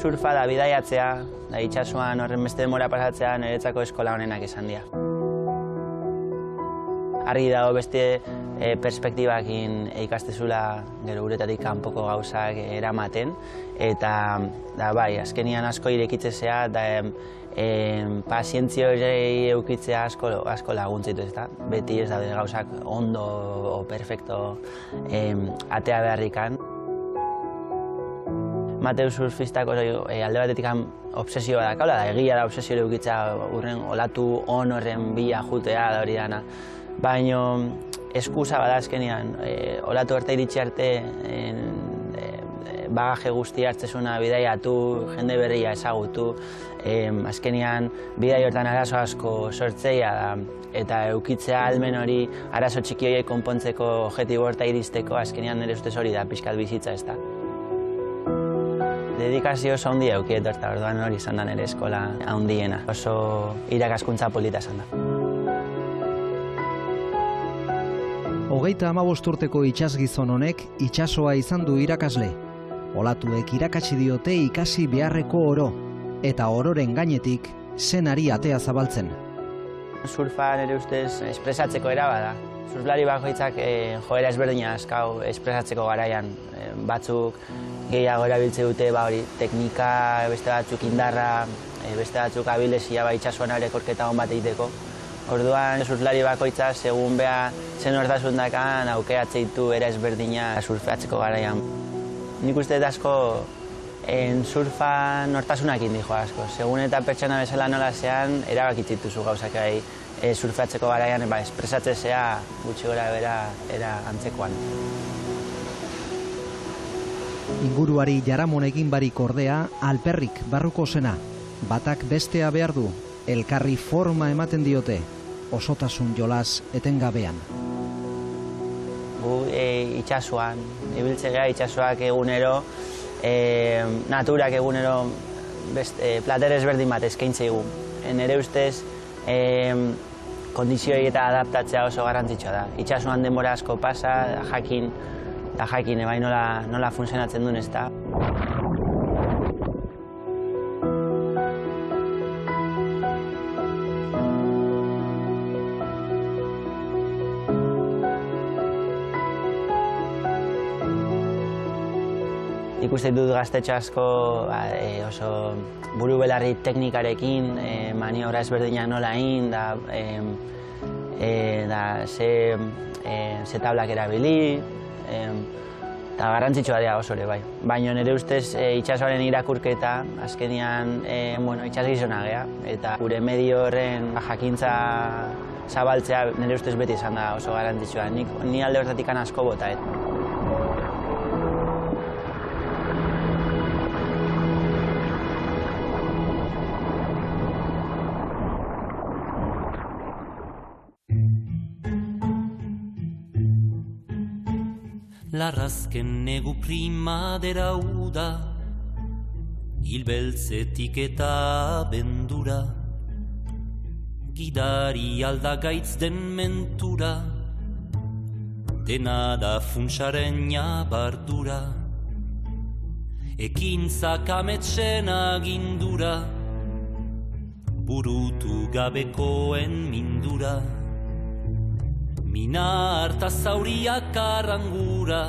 surfa da bidaiatzea, da itsasoan horren beste denbora pasatzea niretzako eskola honenak izan dira. Argi dago beste perspektibakin ikastezula gero uretatik kanpoko gauzak eramaten, eta bai, azkenian asko irekitzea da pazientzia hori eukitzea asko laguntzitu, ezta? Beti ez daude gauzak ondo o perfecto atea beharrikan. Mateu surfistako alde batetik obsesioa dakaula, da egia da obsesio eukitzea urren olatu on horren bila jutea da hori dana. Baina eskusa bada azkenean, olatu arte iritsi arte bagaje guztia hartzezuna bidaiatu, jende berria ezagutu, azkenean bidai hortan arazo asko sortzeia da, eta eukitzea almen hori arazo txiki horiek konpontzeko objektibo horta iristeko, azkenean nire ustez hori da pixkat bizitza ez da. Dedikazio oso handia eukiet horta, orduan hori izan da nire eskola handiena, oso irakaskuntza polita izan da. 35 urteko itsasgizon honek itsasoa izan du irakasle. Olatuek irakatsi diote ikasi beharreko oro, eta ororen gainetik zenari atea zabaltzen. Surfa nire ustez espresatzeko era bada. Surflari bakoitzak joera ezberdina askau espresatzeko garaian. Batzuk gehiago erabiltze dute teknika, beste batzuk indarra, beste batzuk abilesia itsasoan erekorketa on bat egiteko. Orduan, surflari bakoitza, segun beha zen hortasun dakan, aukeratze ditu era ezberdina surfeatzeko garaian. Nik uste asko surfa nortasunakin dijo asko. Segun eta pertsona bezala nola zean, erabakitzituzu gauzak surfeatzeko garaian, espresatzea gutxi gora bera era antzekoan. Inguruari jaramon egin barik ordea, alperrik barruko zena. Batak bestea behar du, elkarri forma ematen diote, osotasun jolas etengabean. Gu itsasoan, ibiltzea itsasoak egunero, naturak egunero plater ezberdin bat eskaintzea gu. Nire ustez, kondizioei eta adaptatzea oso garrantzitsua da. Itsasoan denbora asko pasa, jakin bai nola funtzionatzen duen ez da. Ikusten dut gaztetxo asko oso buru belarri teknikarekin, maniobra ezberdinak nola egin, ze tablak erabili, eta garrantzitsua dira oso ere bai. Baina nire ustez itsasoaren irakurketa azkenean itsasgizona gea, eta gure medio horren jakintza zabaltzea nire ustez beti izan da oso garrantzitsua. Ni alde horretatik asko bota. Larrazken negu primadera uda, hilbeltzetik eta bendura, gidari aldagaitz den mentura, dena da funtsaren jabardura, ekintzak ametsen agindura, burutu gabekoen mindura, mina harta zauriak arrangura,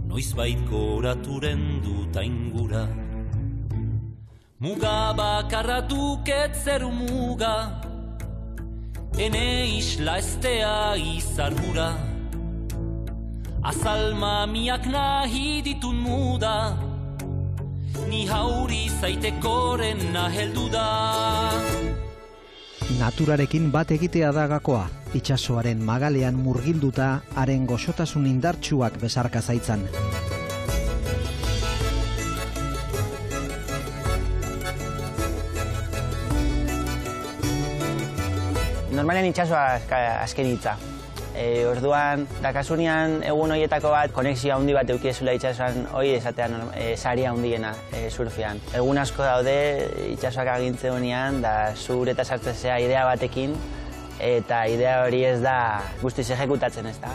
noizbait goraturen dut aingura. Muga bakarra duket zeru muga, ene isla estea izargura. Azal mamiak nahi ditun muda, ni hauri zaitekoren naheldu da. Naturarekin bat egitea da gakoa, itsasoaren magalean murgilduta, haren goxotasun indartsuak besarka zaitzan. Normalen itsasoa azken hitza. Orduan, dakasunean egun horietako bat, konexio handi bat eukiezula itsasoan, hori esatean saria handiena surfean. Egun asko daude itsasoak agintze honean, da zur eta sartzea idea batekin, eta idea hori ez da guztiz ejekutatzen, ez da.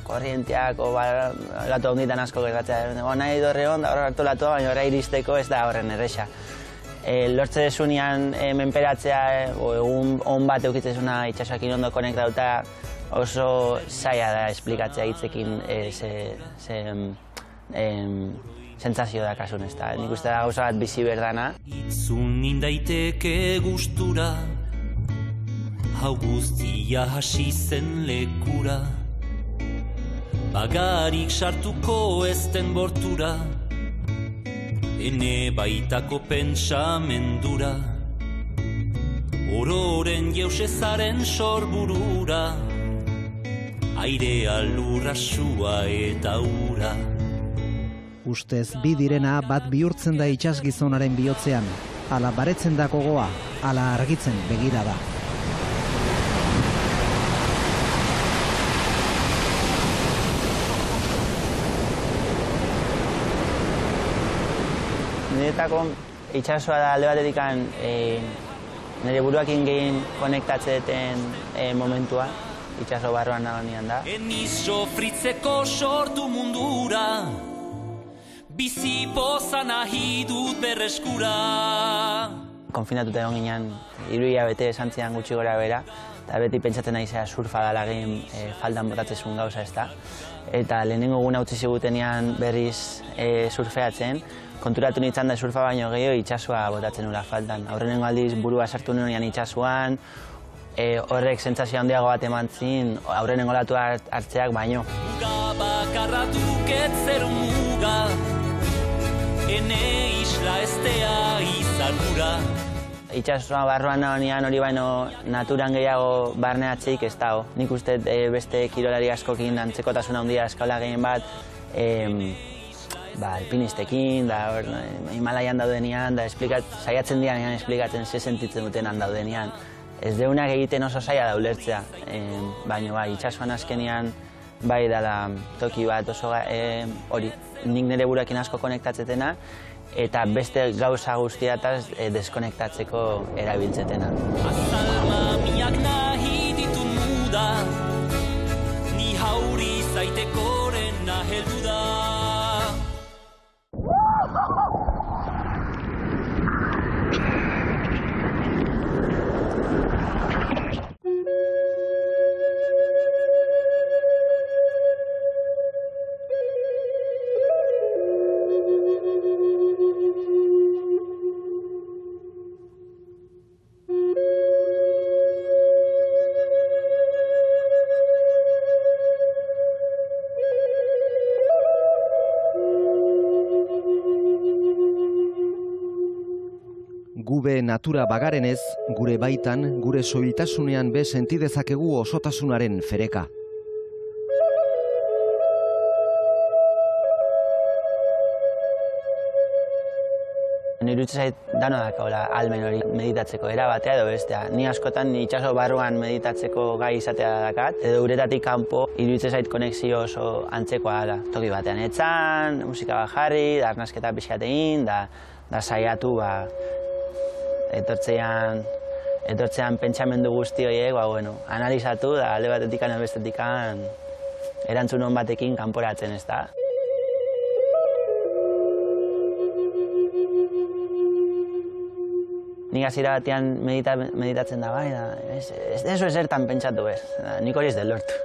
Korrienteak, latu onditan asko gertatzea, nahi dorre hon, da hor hartu latua, baina horra iristeko ez da horren erresa. Lortze desunean menperatzea, egun on bat eukitzezuna itxasoakin ondo konektauta, oso zaila da esplikatzea hitzekin sentsazio da kasun, ez da. Nik uste da gauza bat bizi berdana. Itzun indaiteke gustura, hau guztia hasi zen lekura, bagarik sartuko ezten bortura, ene baitako pentsamendura, ororen jeusezaren sorburura, airea lurra sua eta ura. Ustez bi direna bat bihurtzen da itsasgizonaren bihotzean, ala baretzen da gogoa, ala argitzen begira da. Niretako itsasoa da alde batetik nire buruakin gehien konektatzeten momentua, itsaso barruan nagoenean da. Eniz sofritzeko sortu mundura, bizi poza nahi dut berreskura. Konfinatuta egon ginen, 3 hilabete esan zidan gutxi gora bera, eta beti pentsatzen naizea surfa dala gehien faldan botatzezun gauza ez da. Eta lehenengo guna utzi zigutenean berriz surfeatzen, konturatu nintzen da surfa baino gehiago itsasoa botatzen nula faltan. Aurrenengo aldiz burua sartu nuen itsasoan, horrek sentsazio handiago bat eman zin, aurrenengo latua hartzeak baino. Muga bakarra duket zer muga, ene isla estea izargura. Itsasoa barruan nagoenean hori baino naturan gehiago barneatzeik ez dago. Nik uste beste kirolari askokin antzekotasuna handia eskaula gehien bat, alpinistekin, Himalaian daudenean, saiatzen dianean esplikatzen ze sentitzen duten daudenean. Ez deunak egiten oso zaila da ulertzea, baina itsasoan azkenean bai dela toki bat oso hori, nik nire burakin asko konektatzetena, eta beste gauza guztiataz deskonektatzeko erabiltzetena. Azalma miak nahi ditun muda, ni hauri zaitekoren naheldu da. Gube natura bagarenez, gure baitan, gure soiltasunean be sentidezakegu osotasunaren fereka. Iruditzen zait dano dakaola almen hori meditatzeko era batea edo bestea. Ni askotan itsaso barruan meditatzeko gai izatea dakat, edo uretatik kanpo iruditzen zait konexio oso antzekoa da. Toki batean etzan, musika bat jarri, da arnasketa pixkat egin, da saiatu etortzean pentsamendu guzti horiek, analizatu da alde batetik edo bestetik erantzun on batekin kanporatzen, ez da. Nik hasiera batean meditatzen da bai, ez ezertan pentsatu ez, nik hori ez dut lortu.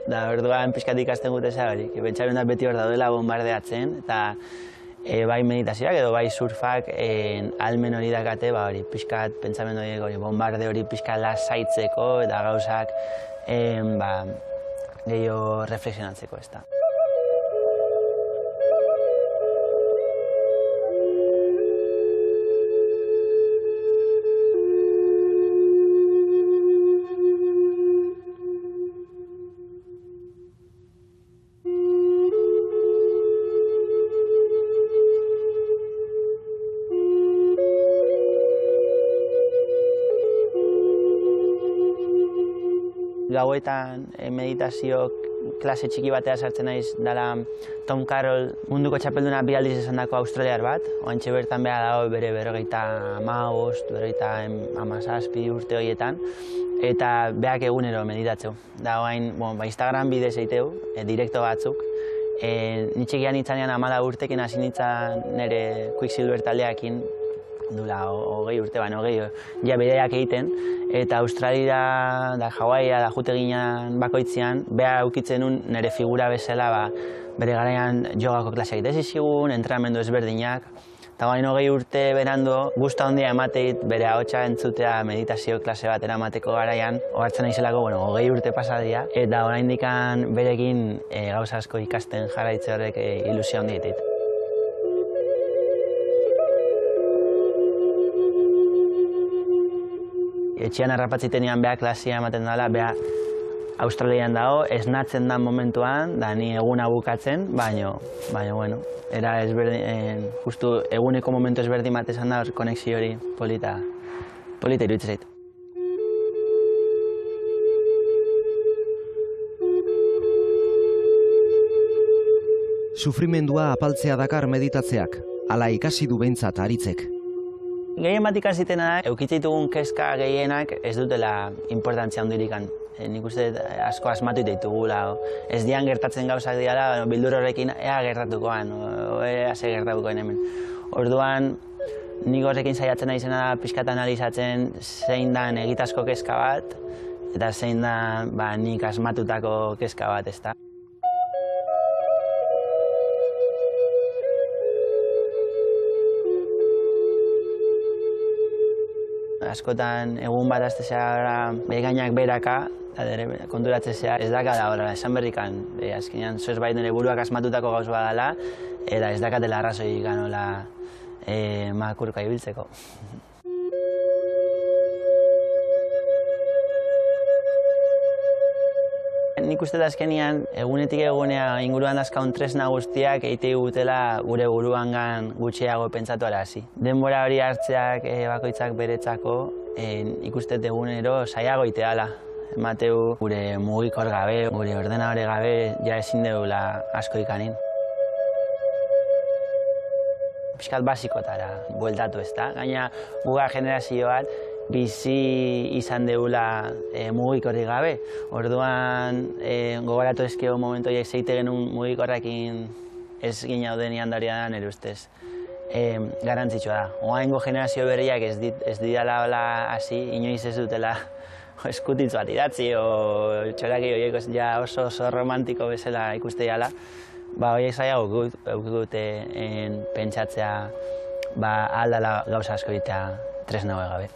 Da orduan pixkat ikasten guteza hori, pentsamenduak beti hor daudela bombardeatzen, eta bai meditazioak edo bai surfak almen hori dakate, hori pixkat pentsamendu hori bombarde hori pixkat lasaitzeko eta gauzak gehiago reflexionatzeko ez da. Gauetan meditazioak klase txiki batea sartzen naiz, dela Tom Carroll munduko txapelduna 2 aldiz esandako australiar bat, oantxe bertan beha dago bere 55, 57 urte horietan, eta beak egunero meditatzeu. Da oain, Instagram bidez eiteu, direkto batzuk. Nitxekian itzanean 14 urtekin hasi nintzen nire Quicksilver taldeakin, dula 20 urte, ja bideak egiten, eta Australia, da Hawaia, da jute ginen bakoitzean, beha aukitzen nun nire figura bezala, bere garaian jogako klaseak desizigun, entrenamendu ezberdinak, eta bain 20 urte berando, gusta handia emateit bere ahotsa entzutea meditazio klase bat eramateko garaian, ohartzen naizelako, 20 urte pasadia, eta oraindikan berekin gauza asko ikasten jarraitze horrek ilusio handi diteit. Etxean harrapatzitenean beha klasia ematen dela, beha Australian dago, esnatzen da momentuan, da ni eguna bukatzen, baina, era ezberdin, justu eguneko momentu ezberdin bat esan da, konexio hori polita iruditzen zait. Sufrimendua apaltzea dakar meditatzeak, hala ikasi du behintzat Aritzek. Gehien bat ikasitena da, eukitzitugun kezka gehienak ez dutela importantzia handirikan. Nik uste asko asmatu ditugula, ez dian gertatzen gauzak diala, bildur horrekin ea gertatukoan, ea ze gertatukoen hemen. Orduan, nik horrekin saiatzen naizena da pixkat analizatzen zein dan egitazko kezka bat, eta zein da nik asmatutako kezka bat, ezta. Askotan egun bat aztezea begainak beraka, konturatzea ez daka da, esan berrikan, azkenean zoz bai nire buruak asmatutako gauz badala, eta ez dakatela arrazoi ganola makurka ibiltzeko. Nik uste da azkenean, egunetik egunea inguruan dazkaun tresna guztiak egite gutela gure buruangan gutxiago pentsatu arazi. Denbora hori hartzeak bakoitzak beretzako, ikuste egunero saiago iteala. Emateu gure mugikor gabe, gure ordenadore gabe, ja ezin deula asko ikanin. Piskat basikotara bueltatu ezta, gaina guga generazio bat, bizi izan deula mugikorrik gabe. Orduan, gogoratu ezkio momentu horiek zeite genuen mugikorrakin ez gina udenian daria da nire ustez. Garantzitsua da. Oaingo generazio berriak ez didala hasi, inoiz ez dutela eskutitz bat idatzi, o txoraki horiek oso romantiko bezala ikuste dela. Horiek zaiago dute pentsatzea aldala gauza asko egitea tresna hori gabe.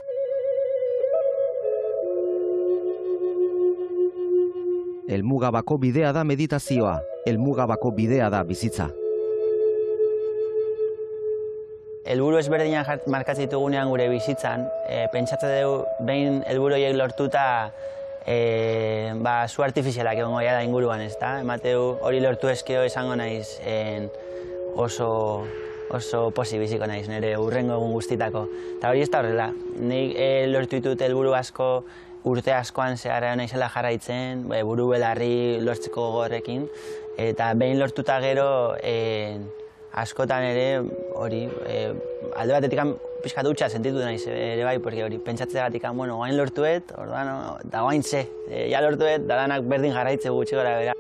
Helmugabako bidea da meditazioa, helmugabako bidea da bizitza. Helburu ezberdinak markatzen ditugunean gure bizitzan, pentsatzen dugu behin helburu horiek lortuta zu artifizialak egongo da inguruan, ezta? Emateu hori lortu ezkeo esango naiz oso posi biziko naiz nire hurrengo egun guztitako. Eta hori ez da horrela, nik lortu ditut helburu asko urte askoan zehara naizela jarraitzen, buru belarri lortzeko gogorrekin, eta behin lortuta gero askotan ere hori alde batetik pixkat hutsa sentitu naiz ere bai, porque hori pentsatzeagatik oain lortuet, orduan, da oain ze, ja lortuet, da danak berdin jarraitze gutxi gora bera.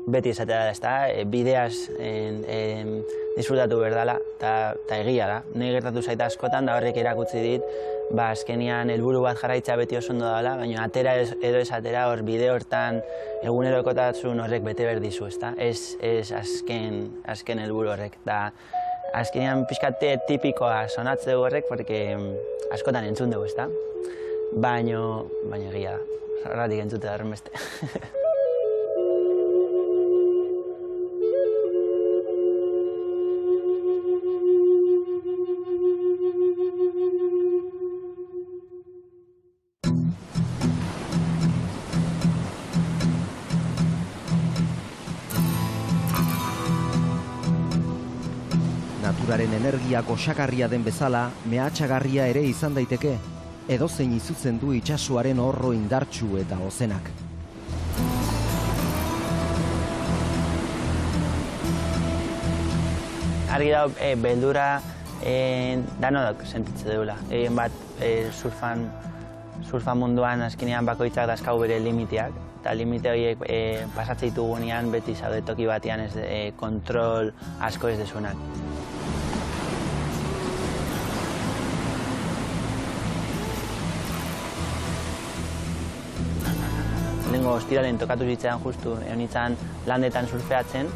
Beti esatea da, ezta, bideaz disfrutatu behar dela, eta egia da. Nei gertatu zaita askotan, da horrek erakutsi dit, azkenian helburu bat jarraitza beti oso ondo dela, baina atera edo ez atera hor bide hortan egunerokotasun horrek bete behar dizu, ezta? Ez azken helburu horrek. Azkenean pixkate tipikoa sonatze dugu horrek, porque askotan entzun dugu, ezta? Baina egia da, horretik entzute da horren beste. surfaren energia goxagarria den bezala, mehatxagarria ere izan daiteke, edozein izutzen du itsasoaren orro indartsu eta ozenak. Argi dago, beldura danodok sentitze dugula. Egin bat surfa munduan azkenean bakoitzak dazkau bere limiteak, eta limite horiek pasatzen ditugunean beti zaude toki batean kontrol asko ez desunak. Lehenengo ostiralen tokatu zitzaidan justu, egon landetan surfeatzen,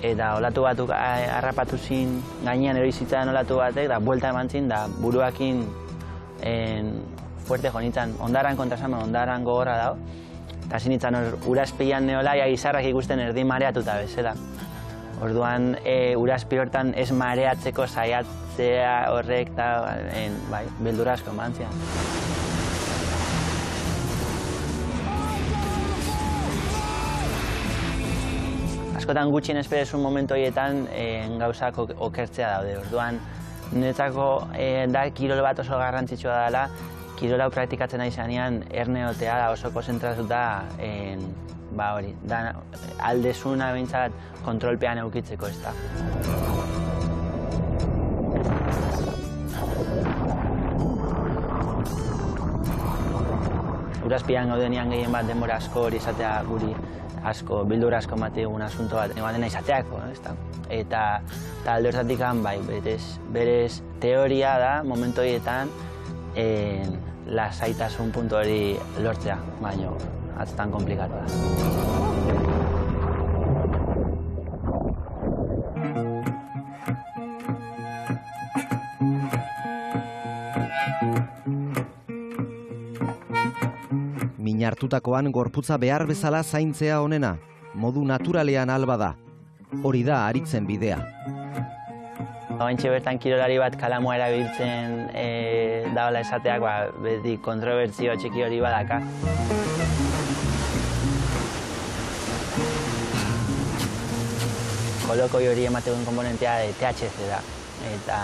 eta olatu batuk harrapatu zin gainean erori zitzaidan olatu batek, da buelta eman zin, da buruakin fuerte jo nintzen, ondaran kontrasamen, ondaran gogorra dago, eta zin nintzen urazpian neola, izarrak ikusten erdi mareatuta bezala. Orduan, urazpi hortan ez mareatzeko saiatzea horrek, eta beldura asko eman zian. Askotan gutxien esperezun momentu horietan gauzak okertzea daude. Orduan, niretzako da kirol bat oso garrantzitsua dela, kirol hau praktikatzen ari zanean erneotea da oso konzentratuta aldezuna behintzat kontrolpean eukitzeko ez da. Urazpian gaudenean gehien bat denbora asko hori izatea guri asko, bildura asko emategun asunto bat, dena izateako, eta alde hortatik berez teoria da, momentu horietan, lasaitasun puntu hori lortzea, baina atzetan komplikatu da. Min hartutakoan gorputza behar bezala zaintzea onena, modu naturalean alba da. Hori da aritzen bidea. Ointxe bertan kirolari bat kalamua erabiltzen daola esateak, beti kontrobertsio txiki hori badaka. Kolokoi hori emategun komponentea THC da. Eta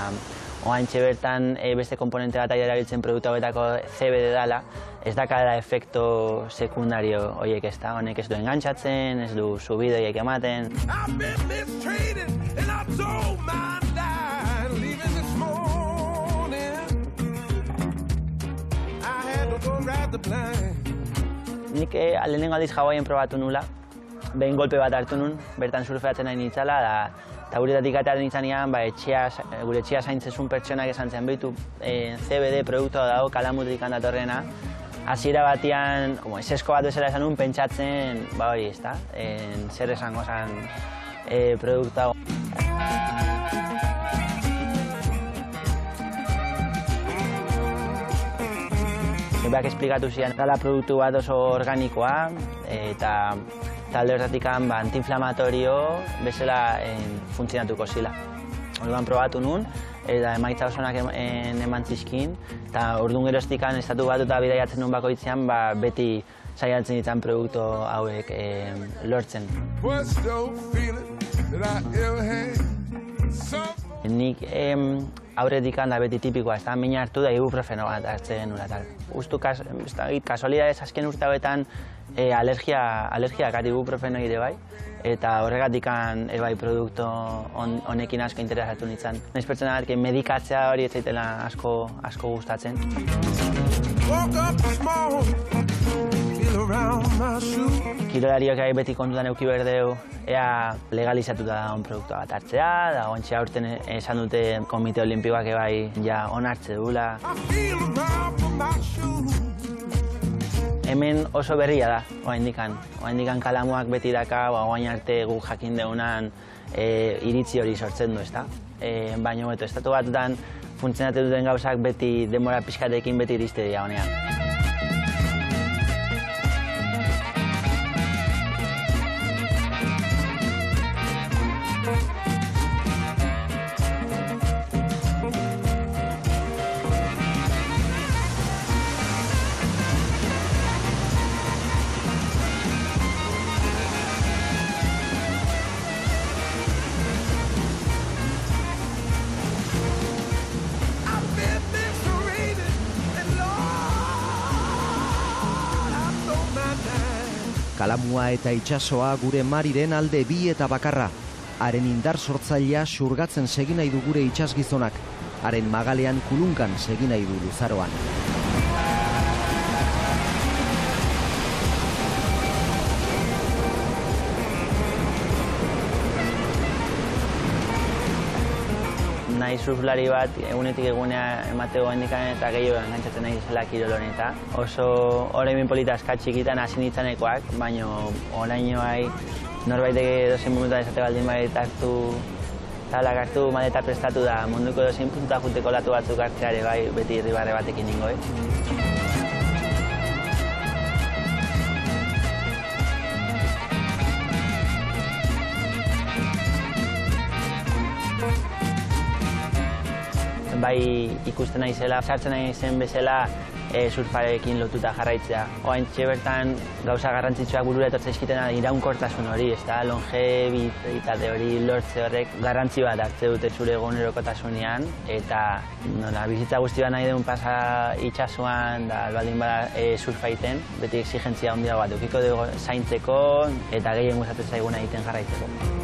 ointxe bertan beste komponente bat erabiltzen produktu hauetako CBD dela, ez dakala efekto sekundario horiek ez da. Honek ez du engantzatzen, ez du subide horiek ematen. Nik lehenengo aldiz Hawaiien probatu nula, behin golpe bat hartu nun, bertan surfeatzen nahi nintzala, eta guretatik ataren nintzanean, gure etxea zaintzezun pertsonak esan zen behitu CBD produktua dago kalamutik handatorrena. Hasiera batean, esesko bat bezala esan nun, pentsatzen, hori ez da, zer esango zen produktua. Beak esplikatu zian, dala produktu bat oso organikoa, eta alde horretatik antiinflamatorio bezala funtzionatuko zila. Orduan probatu nun, eta emaitza osonak eman zizkin, eta orduan geroztik estatu bat eta bidaiatzen nun bakoitzean, beti saiatzen ditzen produktu hauek lortzen. Nik aurretik da beti tipikoa, ez da min hartu da ibuprofeno bat hartzen nula. Ustu kasualidadez azken urte hauetan alergiak ibuprofeno ere bai, eta horregatik produktu honekin asko interesatu nintzen. Naiz pertsona bat, medikatzea hori ez zaitela asko gustatzen. Kirolariok beti kontutan euki berdeu, ea legalizatuta dagoen produktua bat hartzea, da ontsa aurten esan dute Komite Olimpikoak bai ja onartze dugula. Hemen oso berria da, oaindikan kalamuak beti daka, oain arte guk jakin deunan iritzi hori sortzen du, ezta? Baina beto, estatu batutan funtzionatzen duten gauzak beti denbora pixkatekin beti iriste dira honean. Kalamua eta itsasoa gure mariren alde bi eta bakarra. Haren indar sortzailea xurgatzen segin nahi du gure itsasgizonak. Haren magalean kulunkan segin nahi du luzaroan. Nahi surflari bat egunetik egunea emateko hendikan eta gehiago engantzatzen nahi zela kirol honeta. Oso horrein polita aska txikitan hasi nintzanekoak, baina oraino bai norbaitek edozein momentuan esate baldin baita hartu tablak hartu, maleta prestatu da munduko edozein puntuta juteko latu batzuk hartzeare bai beti irribarre batekin ningo. Bai ikusten nahi zela, sartzen nahi zen bezala surfarekin lotuta jarraitzea. Oaintxe bertan gauza garrantzitsuak burura etortzaizkitena iraunkortasun hori, longebitate hori lortze horrek garrantzi bat hartze dute zure egunerokotasunean eta bizitza guzti bat nahi duen pasa itsasoan da baldin bada surfa egiten, beti exigentzia handiago bat edukiko dugu zaintzeko eta gehien gustatzen zaiguna egiten jarraitzeko.